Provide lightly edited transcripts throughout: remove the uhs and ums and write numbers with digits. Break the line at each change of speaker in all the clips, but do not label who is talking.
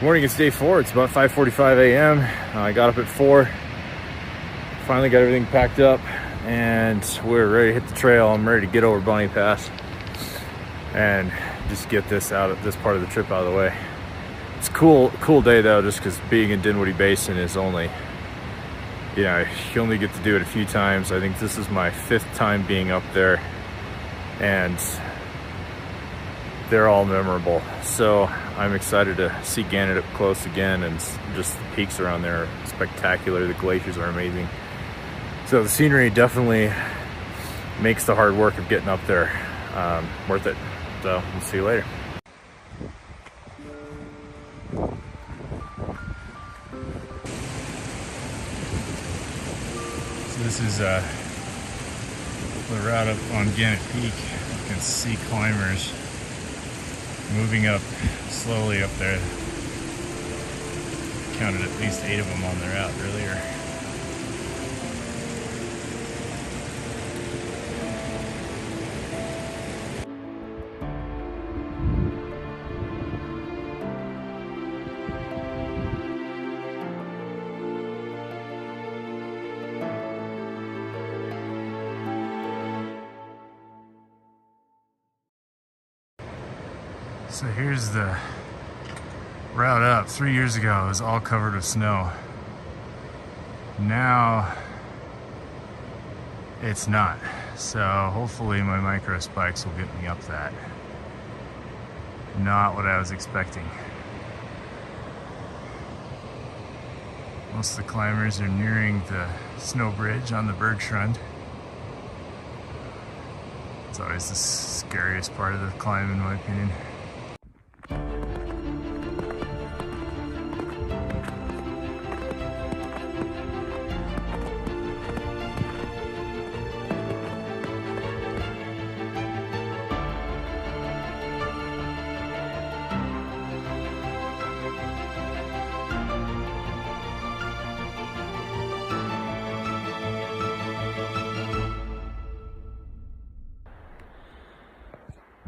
Morning, it's day 4. It's about 5:45 a.m. I got up at 4, finally got everything packed up, and we're ready to hit the trail. I'm ready to get over Bonney Pass and just get this part of the trip out of the way. It's a cool day though, just because being in Dinwoody Basin is only, you only get to do it a few times. I think this is my 5th time being up there, and they're all memorable. So I'm excited to see Gannett up close again, and just the peaks around there are spectacular. The glaciers are amazing. So the scenery definitely makes the hard work of getting up there worth it. So we'll see you later. So this is the route up on Gannett Peak. You can see climbers moving up slowly up there. Counted at least 8 of them on their route earlier. So here's the route up. 3 years ago it was all covered with snow. Now it's not. So hopefully my micro spikes will get me up that. Not what I was expecting. Most of the climbers are nearing the snow bridge on the Bergschrund. It's always the scariest part of the climb, in my opinion.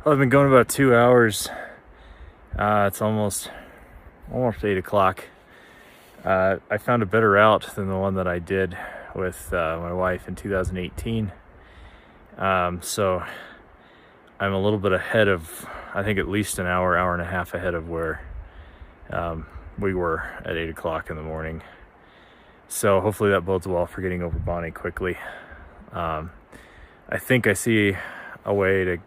I've been going about 2 hours. It's almost 8 o'clock. I found a better route than the one that I did with my wife in 2018. So I'm a little bit ahead of, I think at least an hour and a half ahead of where we were at 8 o'clock in the morning. So hopefully that bodes well for getting over Bonney quickly. I think I see a way to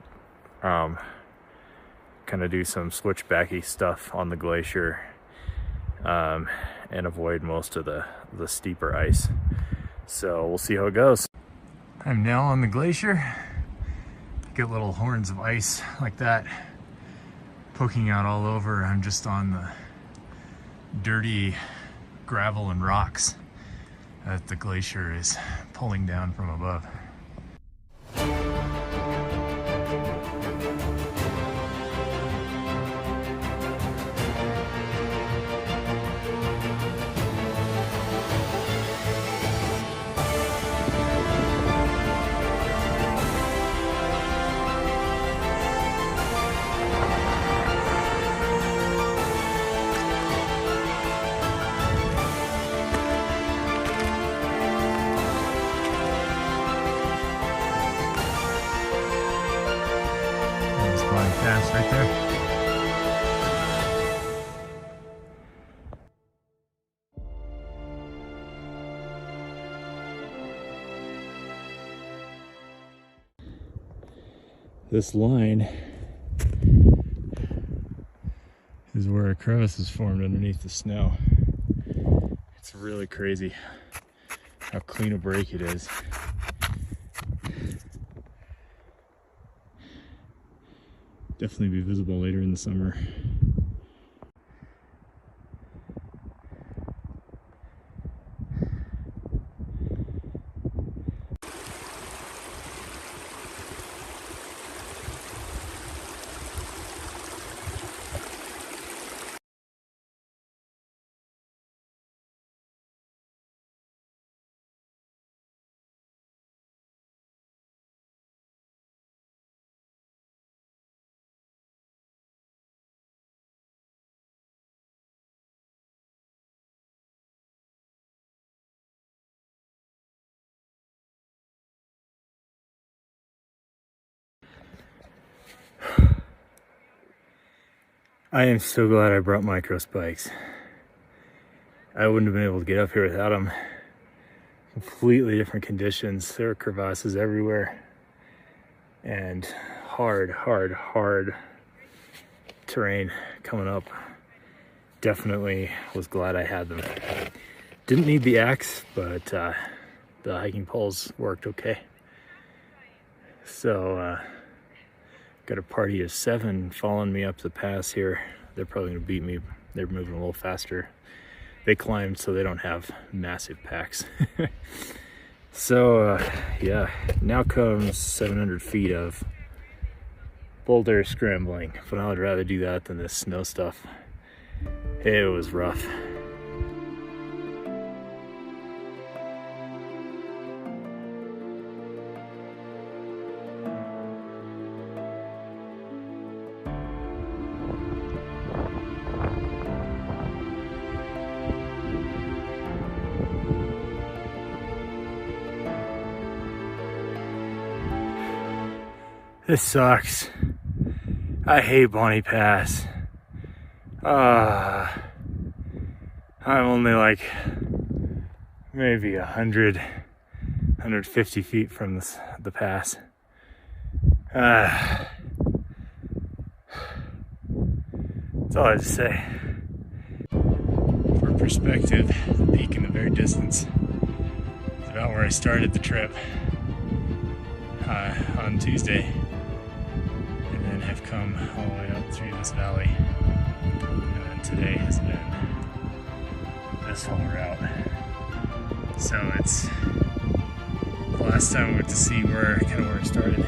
kind of do some switchbacky stuff on the glacier and avoid most of the steeper ice. So we'll see how it goes. I'm now on the glacier. Get little horns of ice like that poking out all over. I'm just on the dirty gravel and rocks that the glacier is pulling down from above. Bonney Pass right there. This line is where a crevice is formed underneath the snow. It's really crazy how clean a break it is. Definitely be visible later in the summer. I am so glad I brought micro spikes. I wouldn't have been able to get up here without them. Completely different conditions. There are crevasses everywhere. And hard terrain coming up. Definitely was glad I had them. Didn't need the axe, but the hiking poles worked okay. So, got a party of 7 following me up the pass here. They're probably gonna beat me. They're moving a little faster. They climbed, so they don't have massive packs. So, yeah, now comes 700 feet of boulder scrambling, but I would rather do that than this snow stuff. It was rough. This sucks. I hate Bonney Pass. I'm only like maybe 150 feet from the pass. That's all I have to say. For perspective, the peak in the very distance is about where I started the trip on Tuesday. And have come all the way up through this valley, and then today has been this whole route. So it's the last time we went to see where it started.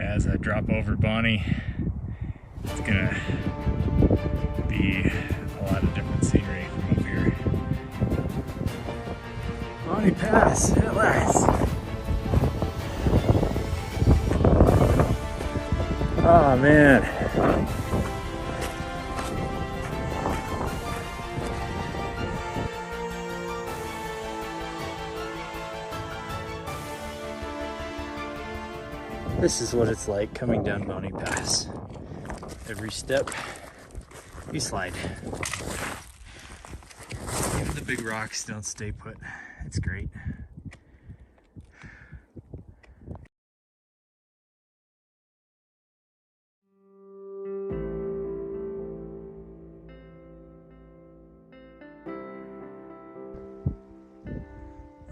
As I drop over Bonney, it's gonna be a lot of different scenery from up here. Bonney Pass at last. Oh man. This is what it's like coming down Bonney Pass. Every step you slide. Even the big rocks don't stay put. It's great.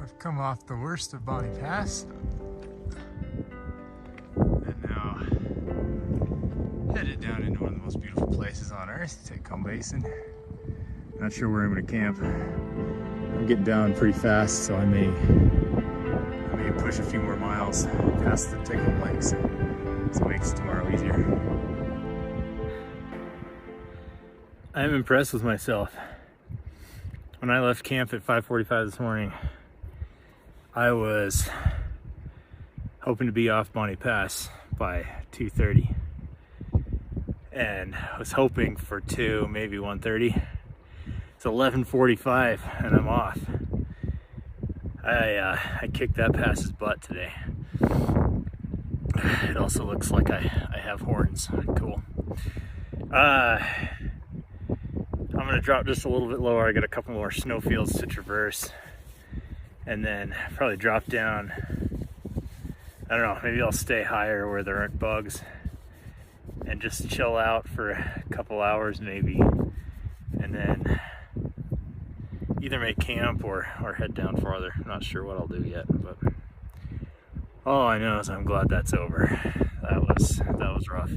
I've come off the worst of Bonney Pass and now headed down into one of the most beautiful places on earth, Titcomb Basin. Not sure where I'm going to camp. I'm getting down pretty fast, so I may push a few more miles past the Titcomb Lakes, so it makes tomorrow easier. I'm impressed with myself. When I left camp at 5:45 this morning, I was hoping to be off Bonney Pass by 2:30, and I was hoping for 2, maybe 1:30. It's 11:45 and I'm off. I kicked that pass's butt today. It also looks like I have horns. Cool. I'm gonna drop just a little bit lower. I got a couple more snowfields to traverse, and then probably drop down. I don't know, maybe I'll stay higher where there aren't bugs and just chill out for a couple hours maybe, and then either make camp or head down farther. I'm not sure what I'll do yet, but all I know is I'm glad that's over. That was rough.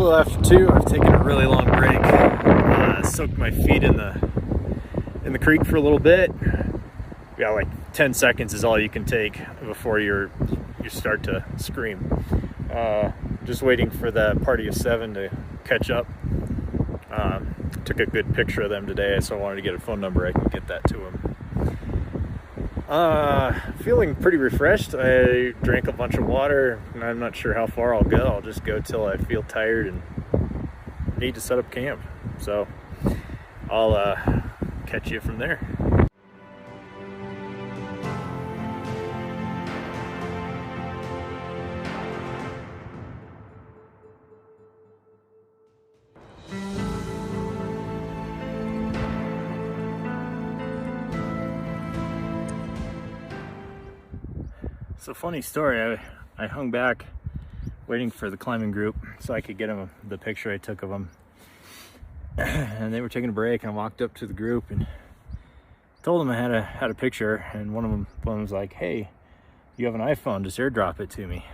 little after 2. I've taken a really long break. Soaked my feet in the creek for a little bit. Yeah, like 10 seconds is all you can take before you start to scream. Just waiting for the party of 7 to catch up. Took a good picture of them today, so I wanted to get a phone number. I can get that to them. Feeling pretty refreshed. I drank a bunch of water, and I'm not sure how far I'll go. I'll just go till I feel tired and need to set up camp. So I'll catch you from there. So funny story, I hung back waiting for the climbing group so I could get them the picture I took of them. And they were taking a break, and I walked up to the group and told them I had a picture, and one of them was like, "Hey, you have an iPhone, just airdrop it to me."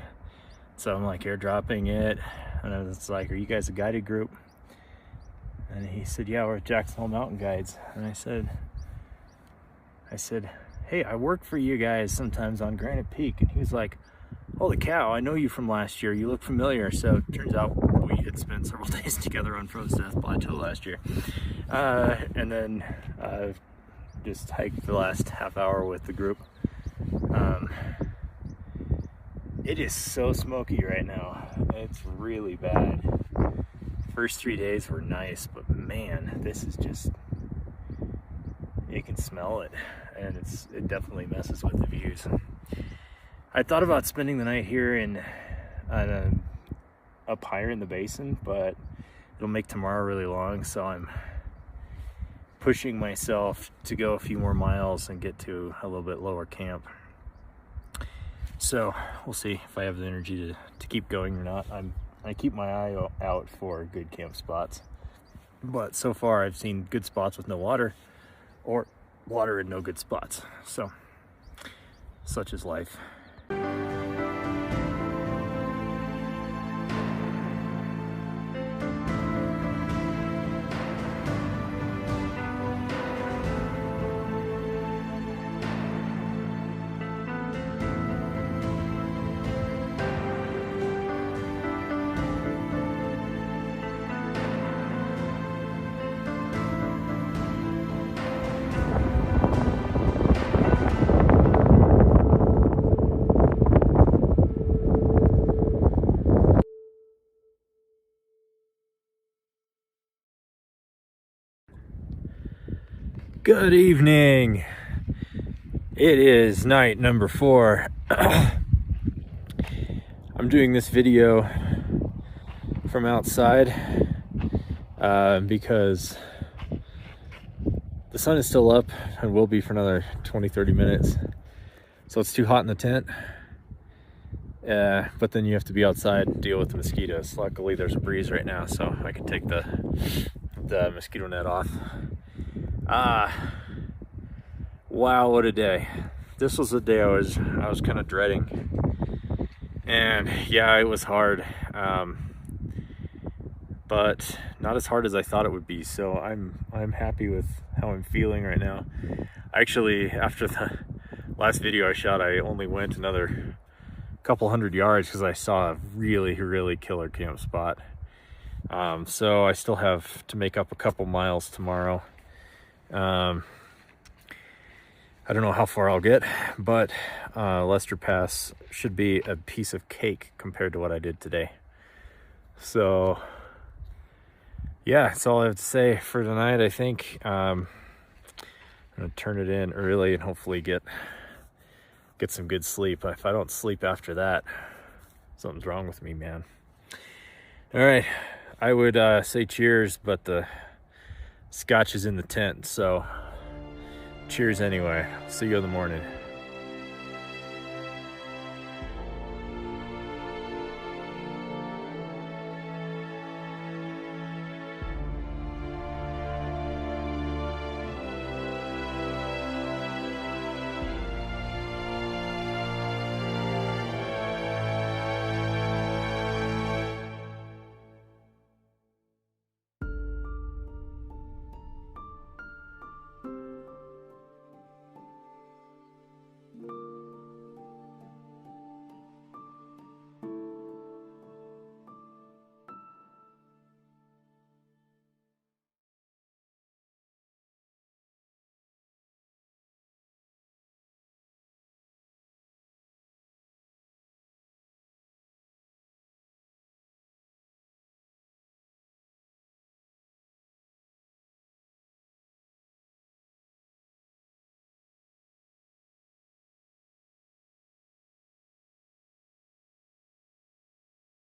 So I'm like airdropping it, and I was like, "Are you guys a guided group?" And he said, "Yeah, we're Jackson Hole Mountain Guides." And I said, "Hey, I work for you guys sometimes on Granite Peak." And he was like, "Holy cow, I know you from last year. You look familiar." So it turns out we had spent several days together on Froze Death Plateau last year. And then just hiked the last half hour with the group. It is so smoky right now. It's really bad. First 3 days were nice, but man, this is just, you can smell it, and it definitely messes with the views. I thought about spending the night here up higher in the basin, but it'll make tomorrow really long, so I'm pushing myself to go a few more miles and get to a little bit lower camp. So we'll see if I have the energy to keep going or not. I keep my eye out for good camp spots, but so far I've seen good spots with no water, or water and no good spots. So such is life. Good evening. It is night number 4. I'm doing this video from outside because the sun is still up and will be for another 20-30 minutes. So it's too hot in the tent. But then you have to be outside and deal with the mosquitoes. Luckily there's a breeze right now, so I can take the mosquito net off. Wow, what a day. This was the day I was kind of dreading. And yeah, it was hard. But not as hard as I thought it would be. So I'm happy with how I'm feeling right now. Actually, after the last video I shot, I only went another couple hundred yards because I saw a really, really killer camp spot. So I still have to make up a couple miles tomorrow. I don't know how far I'll get, but Lester Pass should be a piece of cake compared to what I did today. So yeah, that's all I have to say for tonight. I think I'm gonna turn it in early and hopefully get some good sleep. If I don't sleep after that, something's wrong with me, man. All right, I would say cheers, but the scotch is in the tent, so cheers anyway. See you in the morning.